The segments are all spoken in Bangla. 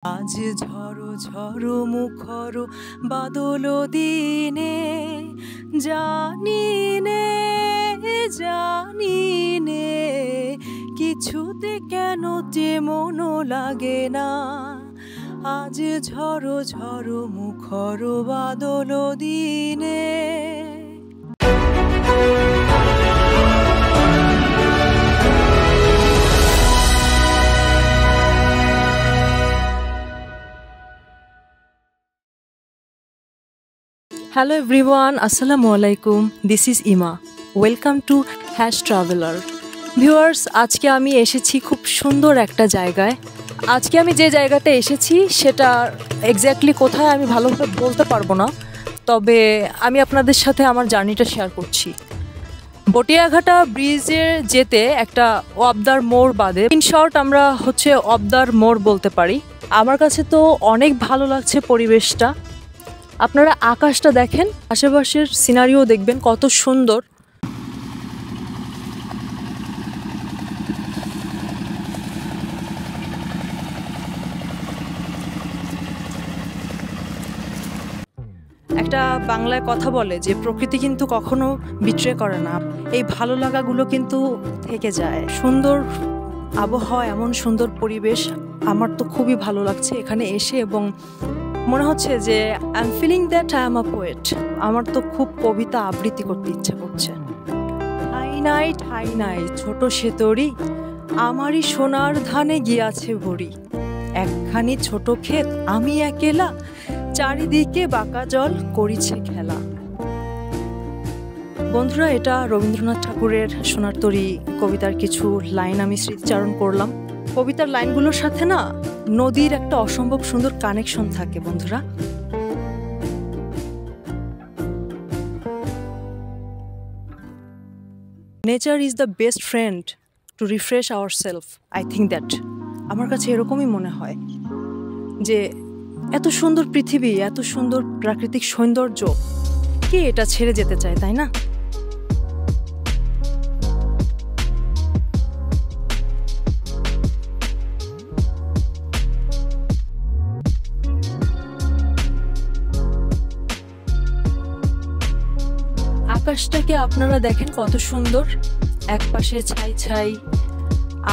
আজ ঝড়ো ঝড়ো মুখর বাদল দিনে জানি নে কিছুতে কেন যে মন লাগে না। আজ ঝড়ো ঝড়ো মুখর বাদল দিনে। Hello everyone, Assalamu alaikum. This is Ima. Welcome to Hash Traveler. Viewers, আজকে আমি এসেছি খুব সুন্দর একটা জায়গায়। আজকে আমি যে জায়গাতে এসেছি সেটা এক্স্যাক্টলি কোথায় আমি ভালোভাবে বলতে পারবো না, তবে আমি আপনাদের সাথে আমার জার্নিটা শেয়ার করছি। বটিয়াঘাটা ব্রিজে যেতে একটা ওয়াবদার মোড় বাদে ইন শর্ট আমরা ওয়াবদার মোড় বলতে পারি। আমার কাছে তো অনেক ভালো লাগছে পরিবেশটা। আপনারা আকাশটা দেখেন, আশেপাশের সিনারিও দেখবেন কত সুন্দর। একটা বাংলায় কথা বলে যে প্রকৃতি কিন্তু কখনো বিট্রে করে না, এই ভালো লাগাগুলো কিন্তু থেকে যায়। সুন্দর আবহাওয়া, এমন সুন্দর পরিবেশ, আমার তো খুবই ভালো লাগছে এখানে এসে, এবং মনে হচ্ছে যে I am feeling that I am a poet. আমার তো খুব কবিতা আবৃত্তি করতে ইচ্ছা করছে। হাই নাই ছোট সেতরি, আমারই সোনার ধানে গিয়াছে ভরি, একখানি ছোট ক্ষেত আমি একেলা, চারিদিকে বাঁকা জল করিছে খেলা। বন্ধুরা, এটা রবীন্দ্রনাথ ঠাকুরের সোনার তরী কবিতার কিছু লাইন আমি স্মৃতিচারণ করলাম। কবিতার লাইনগুলোর সাথে না নদীর একটা অসম্ভব সুন্দর কানেকশন থাকে বন্ধুরা। Nature is the best friend two refresh our self. I think that, আমার কাছে এরকমই মনে হয় যে এত সুন্দর পৃথিবী, এত সুন্দর প্রাকৃতিক সৌন্দর্য, কে এটা ছেড়ে যেতে চায়, তাই না? আকাশটাকে আপনারা দেখেন কত সুন্দর, এক পাশে ছাই ছাই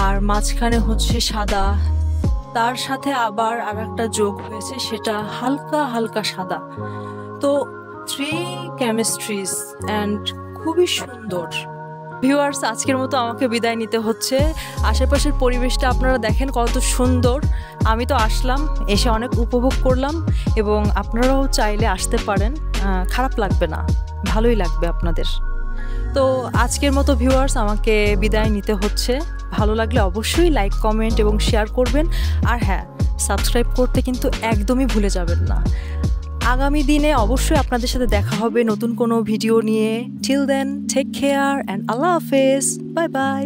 আর মাঝখানে সাদা, তার সাথে আবার আর একটা যোগ হয়েছে, সেটা হালকা হালকা সাদা। তো থ্রি কেমিস্ট্রিজ অ্যান্ড খুবই সুন্দর। ভিউয়ার্স, আজকের মতো আমাকে বিদায় নিতে হচ্ছে। আশেপাশের পরিবেশটা আপনারা দেখেন কত সুন্দর। আমি তো আসলাম, এসে অনেক উপভোগ করলাম, এবং আপনারাও চাইলে আসতে পারেন, খারাপ লাগবে না, ভালোই লাগবে আপনাদের। তো আজকের মতো ভিউয়ার্স, আমাকে বিদায় নিতে হচ্ছে। ভালো লাগলে অবশ্যই লাইক, কমেন্ট এবং শেয়ার করবেন, আর হ্যাঁ, সাবস্ক্রাইব করতে কিন্তু একদমই ভুলে যাবেন না। আগামী দিনে অবশ্যই আপনাদের সাথে দেখা হবে নতুন কোনো ভিডিও নিয়ে। Till then, take care and আল্লাহ হাফেজ, বাই বাই।